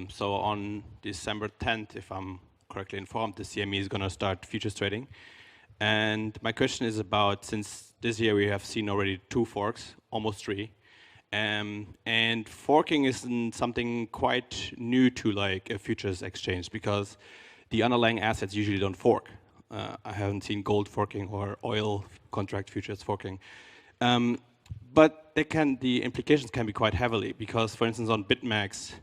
So on December 10th, if I'm correctly informed, the CME is going to start futures trading. And my question is about, since this year we have seen already 2 forks, almost 3. And forking isn't something quite new to like a futures exchange, because the underlying assets usually don't fork. I haven't seen gold forking or oil contract futures forking. But the implications can be quite heavily, because for instance on BitMEX,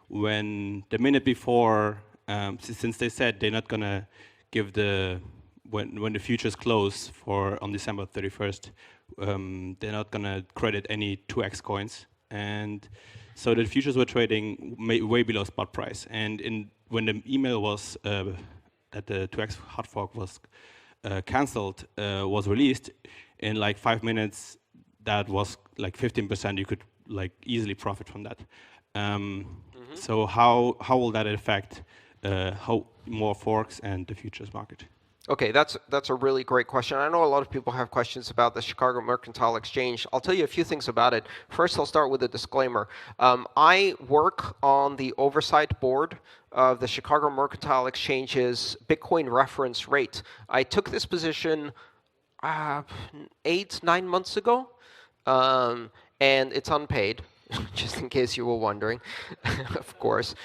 when the minute before, since they said they're not gonna give when the futures close on December 31st, they're not gonna credit any 2x coins, and so the futures were trading way below spot price. And when the email was that the 2x hard fork was cancelled, was released, in like 5 minutes, that was like 15%. You could like easily profit from that. So how will that affect how more forks and the futures market? Okay, that's a really great question. I know a lot of people have questions about the Chicago Mercantile Exchange. I'll tell you a few things about it. First, I'll start with a disclaimer. I work on the oversight board of the Chicago Mercantile Exchange's Bitcoin reference rate. I took this position 8-9 months ago, and it's unpaid, just in case you were wondering, of course.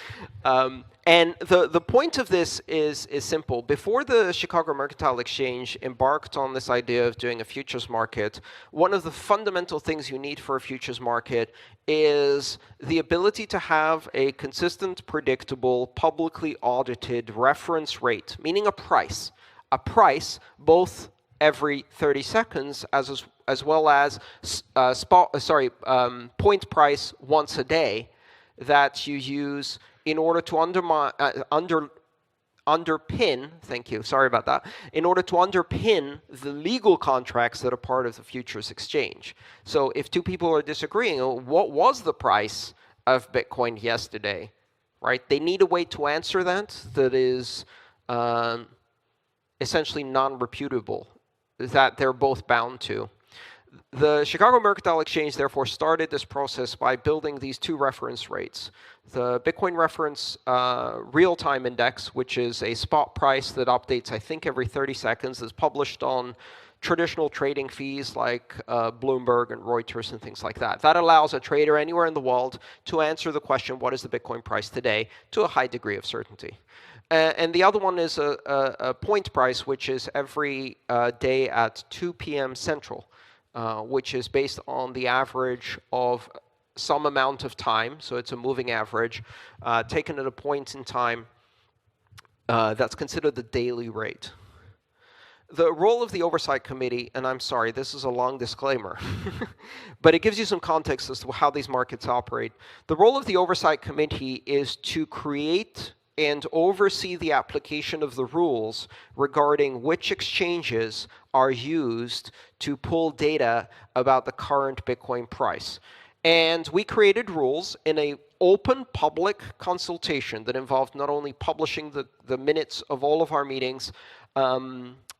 And the point of this is simple. Before the Chicago Mercantile Exchange embarked on this idea of doing a futures market, one of the fundamental things you need for a futures market is the ability to have a consistent, predictable, publicly audited reference rate, meaning a price. A price both every 30 seconds as well as point price once a day that you use in order to underpin, thank you, sorry about that, in order to underpin the legal contracts that are part of the futures exchange. So if 2 people are disagreeing, what was the price of Bitcoin yesterday, right? They need a way to answer that is essentially non-reputable, that they're both bound to. The Chicago Mercantile Exchange, therefore, started this process by building these 2 reference rates. The Bitcoin reference real-time index, which is a spot price that updates, I think, every 30 seconds, is published on traditional trading feeds like Bloomberg and Reuters and things like that. That allows a trader anywhere in the world to answer the question, what is the Bitcoin price today, to a high degree of certainty. And the other one is a point price, which is every day at 2 p.m. Central. Which is based on the average of some amount of time, so it's a moving average, taken at a point in time that's considered the daily rate. The role of the Oversight Committee, and I'm sorry, this is a long disclaimer, but it gives you some context as to how these markets operate. The role of the Oversight Committee is to create and oversee the application of the rules regarding which exchanges are used to pull data about the current Bitcoin price. And we created rules in an open public consultation that involved not only publishing the minutes of all of our meetings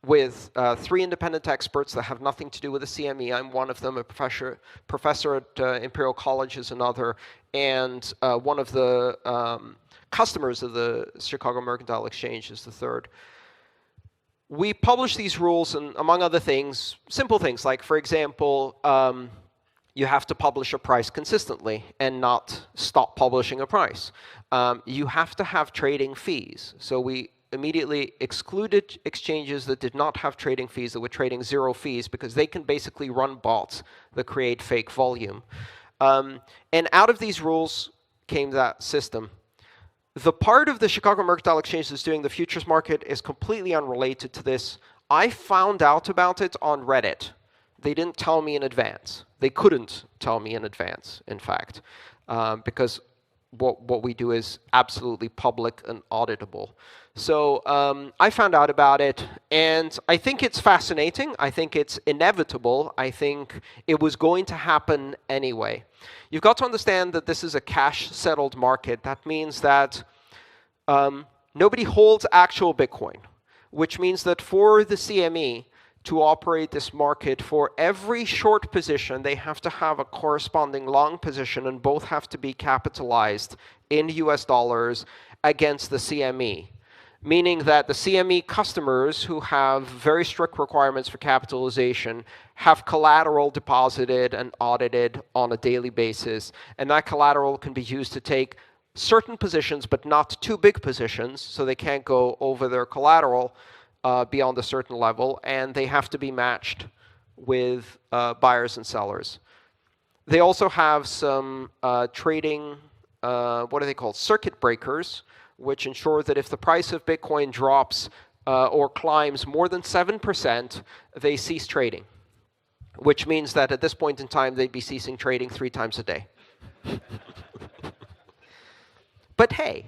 with 3 independent experts that have nothing to do with the CME. I'm one of them, a professor at Imperial College is another, and one of the customers of the Chicago Mercantile Exchange is the third. We publish these rules, and among other things, simple things like, for example, you have to publish a price consistently and not stop publishing a price. You have to have trading fees. So we immediately excluded exchanges that did not have trading fees, that were trading 0 fees, because they can basically run bots that create fake volume. And out of these rules came that system. The part of the Chicago Mercantile Exchange that's doing the futures market is completely unrelated to this. I found out about it on Reddit. They didn't tell me in advance. They couldn't tell me in advance, in fact, because what we do is absolutely public and auditable. So I found out about it, and I think it's fascinating. I think it's inevitable. I think it was going to happen anyway. You've got to understand that this is a cash-settled market. That means that nobody holds actual Bitcoin, which means that for the CME to operate this market, for every short position, they have to have a corresponding long position, and both have to be capitalized in US dollars against the CME. Meaning that the CME customers, who have very strict requirements for capitalization, have collateral deposited and audited on a daily basis. And that collateral can be used to take certain positions, but not too big positions, so they can't go over their collateral beyond a certain level, and they have to be matched with buyers and sellers. They also have some trading, what are they called, circuit breakers, which ensure that if the price of Bitcoin drops or climbs more than 7%, they cease trading, which means that at this point in time, they'd be ceasing trading 3 times a day. But hey,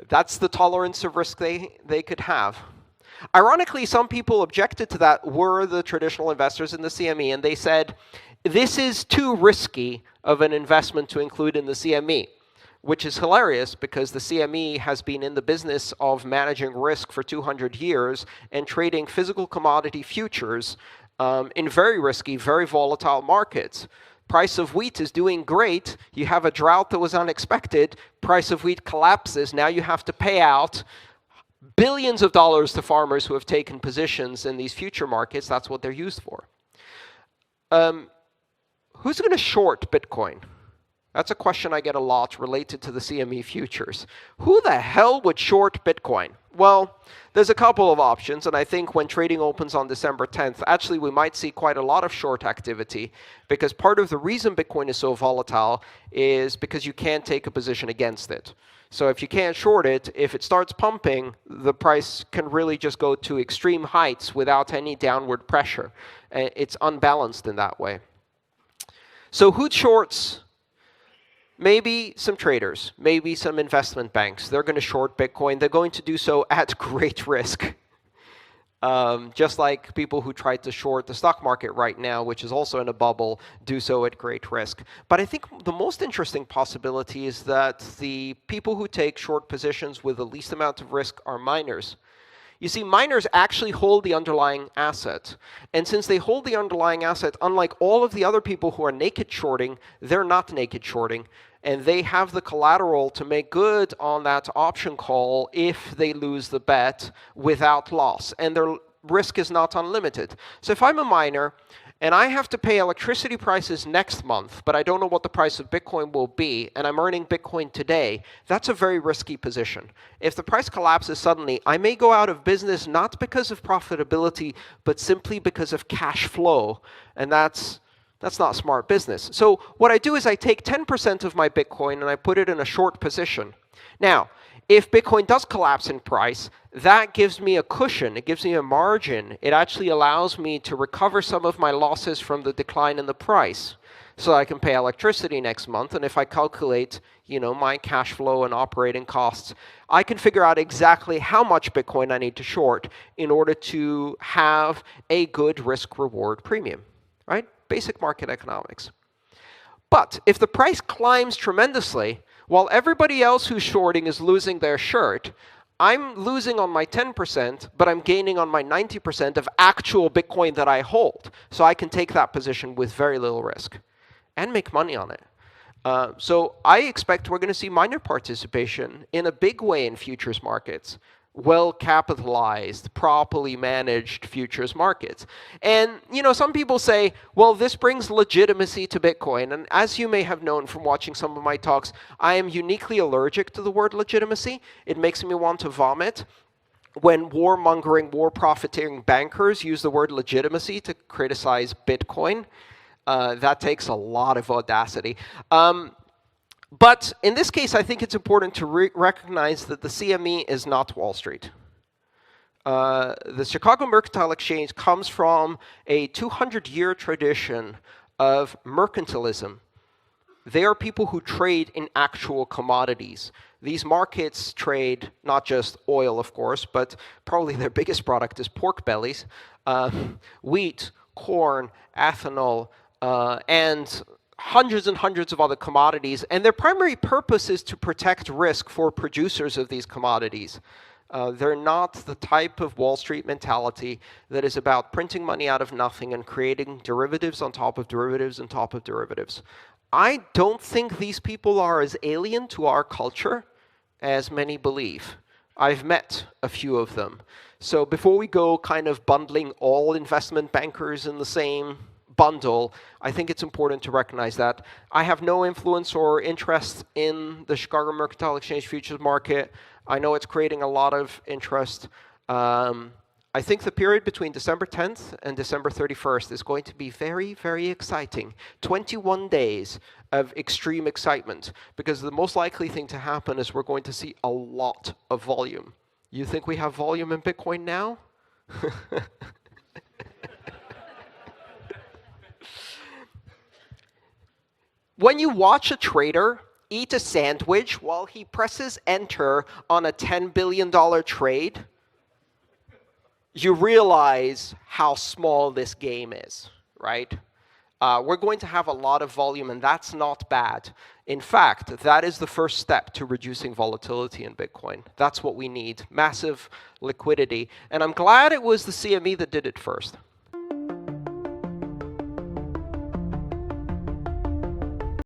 that's the tolerance of risk they could have. Ironically, some people objected to that were the traditional investors in the CME, and they said, this is too risky of an investment to include in the CME, which is hilarious because the CME has been in the business of managing risk for 200 years and trading physical commodity futures in very risky, very volatile markets. Price of wheat is doing great. You have a drought that was unexpected. Price of wheat collapses. Now you have to pay out billions of dollars to farmers who have taken positions in these future markets. That's what they're used for. Who's going to short Bitcoin? That's a question I get a lot related to the CME futures. Who the hell would short Bitcoin? Well, there's a couple of options, and I think when trading opens on December 10th, actually we might see quite a lot of short activity, because part of the reason Bitcoin is so volatile is because you can't take a position against it. So if you can't short it, if it starts pumping, the price can really just go to extreme heights without any downward pressure. It's unbalanced in that way. So who shorts? Maybe some traders, maybe some investment banks. They're going to short Bitcoin. They're going to do so at great risk. Just like people who try to short the stock market right now, which is also in a bubble, do so at great risk. But I think the most interesting possibility is that the people who take short positions with the least amount of risk are miners. You see, miners actually hold the underlying asset. And since they hold the underlying asset, unlike all of the other people who are naked shorting, they're not naked shorting. And they have the collateral to make good on that option call if they lose the bet without loss. And their risk is not unlimited. So if I'm a miner, and I have to pay electricity prices next month, but I don't know what the price of Bitcoin will be, and I'm earning Bitcoin today, that's a very risky position. If the price collapses suddenly, I may go out of business not because of profitability, but simply because of cash flow, and that's not smart business. So what I do is I take 10% of my Bitcoin and I put it in a short position. Now, if Bitcoin does collapse in price, that gives me a cushion. It gives me a margin. It actually allows me to recover some of my losses from the decline in the price, so I can pay electricity next month. And if I calculate, my cash flow and operating costs, I can figure out exactly how much Bitcoin I need to short in order to have a good risk-reward premium, right? Basic market economics. But if the price climbs tremendously, while everybody else who's shorting is losing their shirt, I'm losing on my 10%, but I'm gaining on my 90% of actual Bitcoin that I hold. So I can take that position with very little risk and make money on it. So I expect we're going to see miner participation in a big way in futures markets. Well-capitalized, properly managed futures markets. And, some people say, well, this brings legitimacy to Bitcoin. And as you may have known from watching some of my talks, I am uniquely allergic to the word legitimacy. It makes me want to vomit. When warmongering, war-profiteering bankers use the word legitimacy to criticize Bitcoin, that takes a lot of audacity. But in this case, I think it's important to recognize that the CME is not Wall Street. The Chicago Mercantile Exchange comes from a 200-year tradition of mercantilism. They are people who trade in actual commodities. These markets trade not just oil, of course, but probably their biggest product is pork bellies, wheat, corn, ethanol, and hundreds and hundreds of other commodities, and their primary purpose is to protect risk for producers of these commodities. They're not the type of Wall Street mentality that is about printing money out of nothing and creating derivatives on top of derivatives on top of derivatives. I don't think these people are as alien to our culture as many believe. I've met a few of them. So before we go kind of bundling all investment bankers in the same bundle, I think it's important to recognize that I have no influence or interest in the Chicago Mercantile Exchange futures market. I know it's creating a lot of interest. I think the period between December 10th and December 31st is going to be very, very exciting. 21 days of extreme excitement, because the most likely thing to happen is we're going to see a lot of volume. You think we have volume in Bitcoin now? When you watch a trader eat a sandwich while he presses enter on a $10 billion trade, you realize how small this game is, right? We're going to have a lot of volume, and that's not bad. In fact, that is the first step to reducing volatility in Bitcoin. That's what we need, massive liquidity. And I'm glad it was the CME that did it first.